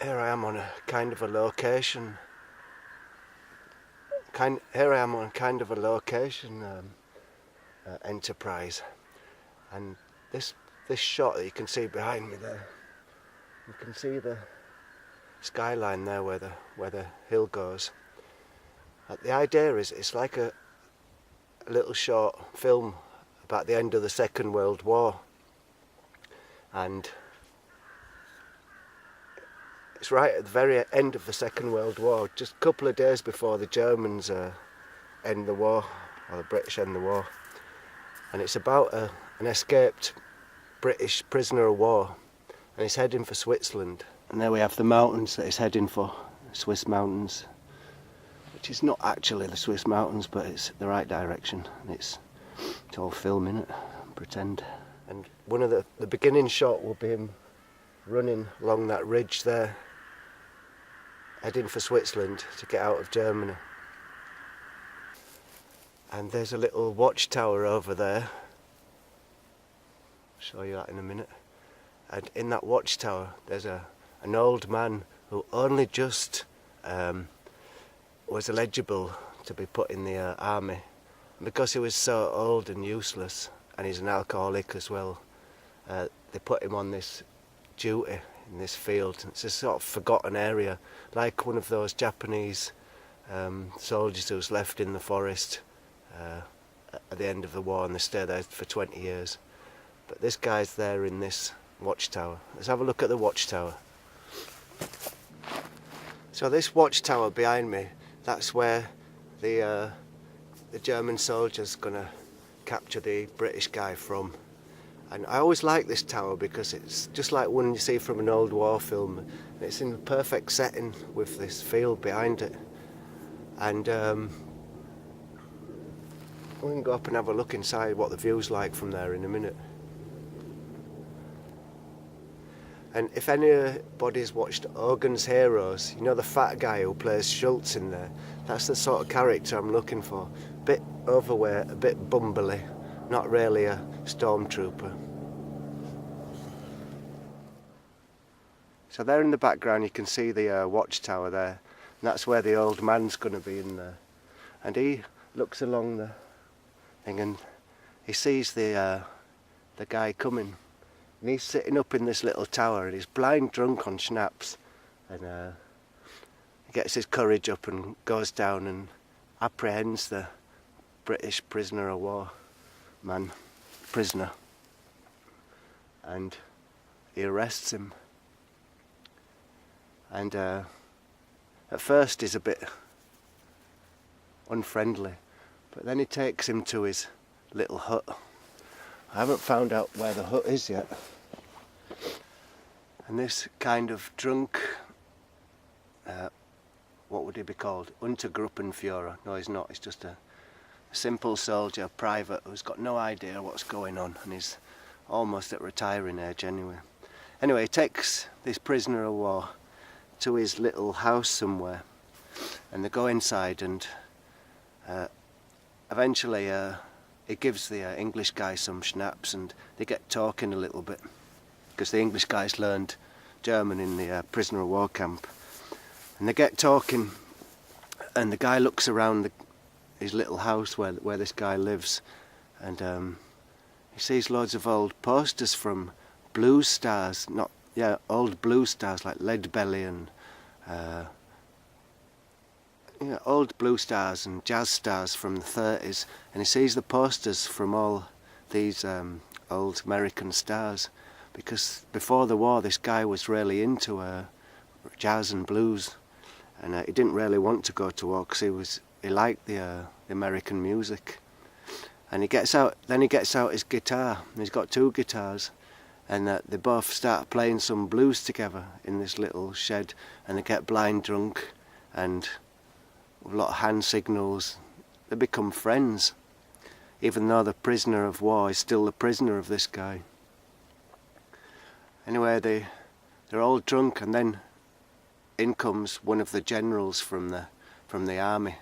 Here I am on a kind of a location. Enterprise, and this shot that you can see behind me there, you can see the skyline there where the hill goes. The idea is it's like a little short film about the end of the Second World War, and it's right at the very end of the Second World War, just a couple of days before the Germans end the war, or the British end the war. And it's about an escaped British prisoner of war, and he's heading for Switzerland. And there we have the mountains that he's heading for, Swiss mountains, which is not actually the Swiss mountains, but it's the right direction. And it's all film in it, pretend. And one of the beginning shot will be him running along that ridge there, heading for Switzerland to get out of Germany. And there's a little watchtower over there. I'll show you that in a minute. And in that watchtower there's an old man who only just was eligible to be put in the army. And because he was so old and useless, and he's an alcoholic as well, they put him on this duty in this field. It's a sort of forgotten area, like one of those Japanese soldiers who was left in the forest at the end of the war, and they stay there for 20 years. But this guy's there in this watchtower. Let's have a look at the watchtower. So this watchtower behind me, that's where the German soldier's gonna capture the British guy from. And I always like this tower because it's just like one you see from an old war film. It's in the perfect setting with this field behind it. And we can go up and have a look inside what the view's like from there in a minute. And if anybody's watched Hogan's Heroes, you know the fat guy who plays Schultz in there, that's the sort of character I'm looking for. A bit overweight, a bit bumbly, not really a stormtrooper. So there in the background you can see the watchtower there, and that's where the old man's going to be in there. And he looks along the thing and he sees the guy coming. And he's sitting up in this little tower and he's blind drunk on schnapps, and he gets his courage up and goes down and apprehends the British prisoner of war prisoner, and he arrests him. And at first he's a bit unfriendly, but then he takes him to his little hut. I haven't found out where the hut is yet. And this kind of drunk, what would he be called? Untergruppenführer. No, he's not. He's just a simple soldier, a private, who's got no idea what's going on, and he's almost at retiring age anyway. Anyway, he takes this prisoner of war to his little house somewhere, and they go inside, and eventually he gives the English guy some schnapps, and they get talking a little bit, because the English guys learned German in the prisoner of war camp. And they get talking, and the guy looks around his little house where this guy lives, and he sees loads of old posters from blues stars, old blues stars like Leadbelly and old blues stars and jazz stars from the 30s, and he sees the posters from all these old American stars, because before the war this guy was really into jazz and blues, and he didn't really want to go to war because he liked the American music. And he gets out his guitar, and he's got two guitars, and they both start playing some blues together in this little shed, and they get blind drunk, and with a lot of hand signals they become friends, even though the prisoner of war is still the prisoner of this guy. Anyway, they're all drunk, and then in comes one of the generals from the army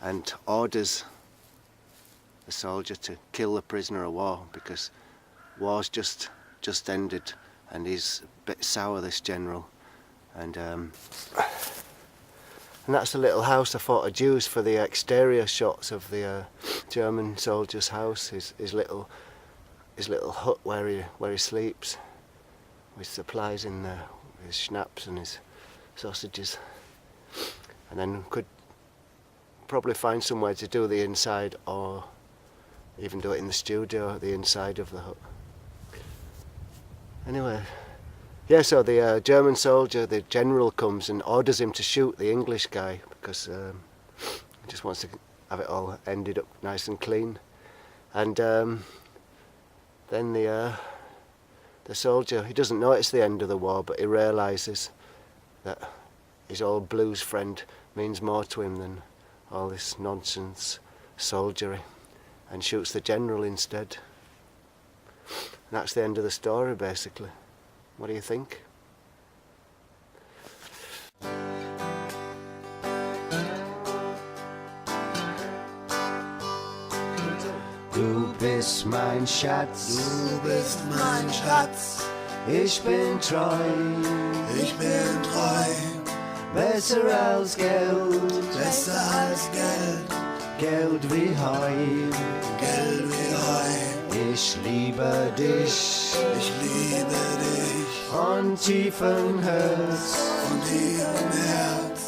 and orders the soldier to kill the prisoner of war, because war's just ended and he's a bit sour, this general, And that's the little house I thought I'd use for the exterior shots of the German soldier's house. His little hut where he sleeps, with supplies in there, his schnapps and his sausages. And then could probably find somewhere to do the inside, or even do it in the studio, the inside of the hut. Anyway, yeah, so the German soldier, the general, comes and orders him to shoot the English guy because he just wants to have it all ended up nice and clean. And then the soldier, he doesn't notice the end of the war, but he realises that his old blues friend means more to him than all this nonsense soldiery, and shoots the general instead. And that's the end of the story, basically. What do you think? Du bist mein Schatz, du bist mein Schatz, ich bin treu, ich bin treu, besser als Geld, besser als Geld, Geld wie Heu, Geld wie Heu. Ich liebe dich, ich liebe dich, von tiefem Herz, von tiefem Herz.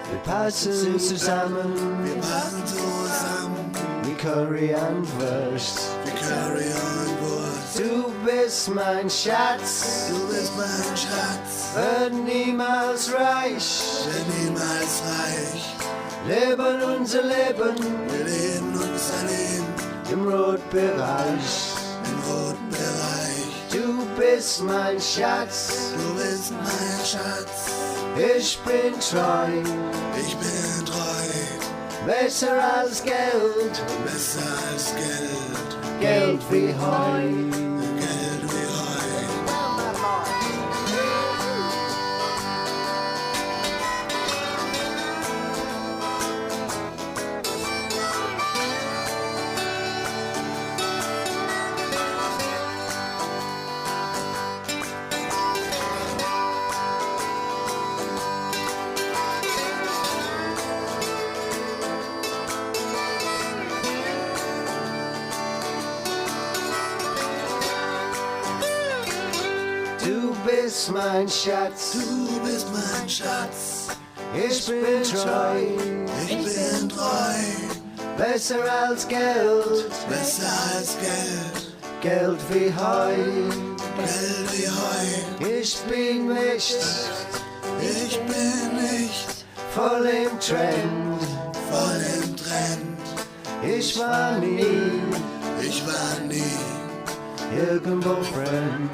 Wir passen zusammen, wir passen zusammen, wie Curry und Wurst. wie Curry und Wurst. Du bist mein Schatz, du bist mein Schatz, wird niemals reich, wird niemals reich. Leben unser Leben, wir leben unser Leben im Rotbereich. im roten Bereich. Du bist mein Schatz, du bist mein Schatz, ich bin treu, ich bin treu, besser als Geld, besser als Geld, Geld wie Heu. Geld wie Heu. Du bist mein Schatz, Du bist mein Schatz, ich bin treu, ich bin treu, besser als Geld, besser als Geld, Geld wie Heu. Geld wie Heu. Ich bin nicht voll im Trend, voll im Trend, ich war nie ich war nie irgendwo fremd.